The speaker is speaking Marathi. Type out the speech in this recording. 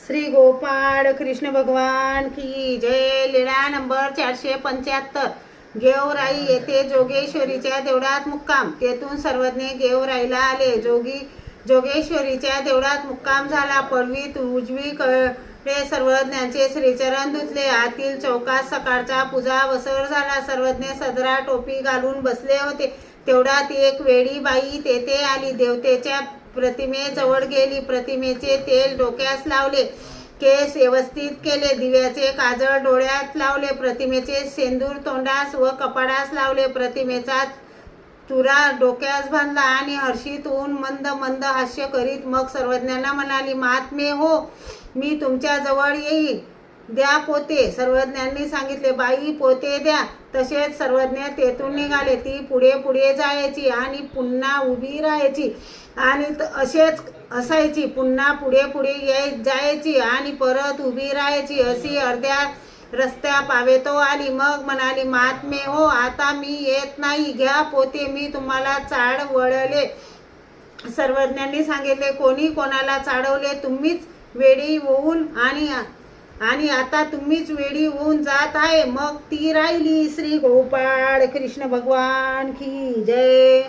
श्री गोपाळ कृष्ण भगवान की जय। लीळा नंबर 475। गेवराई येथे जोगेश्वरीच्या देवळात मुक्काम। तेथून सर्वज्ञ गेवराईला आले। जोगेश्वरीच्या देवळात मुक्काम झाला। पडवीत उजवीकडे सर्वज्ञांचे श्रीचरण धुतले। आतील चौकात सकाळचा पूजा वसर झाला। सर्वज्ञ सदरा टोपी घालून बसले होते। तेवढ्यात एक वेडी बाई तेथे आली। देवतेच्या प्रतिमेजवळ गेली। प्रतिमेचे तेल डोक्यास लावले, केस व्यवस्थित केले, दिव्याचे काजळ डोळ्यात लावले, प्रतिमेचे सेंदूर तोंडास व कपाळास लावले, प्रतिमेचा तुरा डोक्यास बांधला आणि हर्षित होऊन मंद मंद हास्य करीत मग सर्वज्ञांना म्हणाली, महात्मे हो, मी तुमच्या जवळ येईल, द्या पोते। सर्वज्ञांनी सांगितले, बाई पोते द्या। तसेच सर्वज्ञ तेथून निघाले। ती पुढे पुढे जायची आणि पुन्हा उभी राहायची आणि असेच असायची। पुन्हा पुढे पुढे जायची आणि परत उभी राहायची। अशी अर्ध्या रस्त्या पावेतो आली। मग म्हणाली, महात्मे हो, आता मी येत नाही, घ्या पोते, मी तुम्हाला चाड वळले। सर्वज्ञांनी सांगितले, कोणी कोणाला चाडवले? तुम्हीच वेडी होऊन आणि आता तुम्हीच वेडी होऊन जात आहे। मग ती राहिली। श्री गोपाळ कृष्ण भगवान की जय।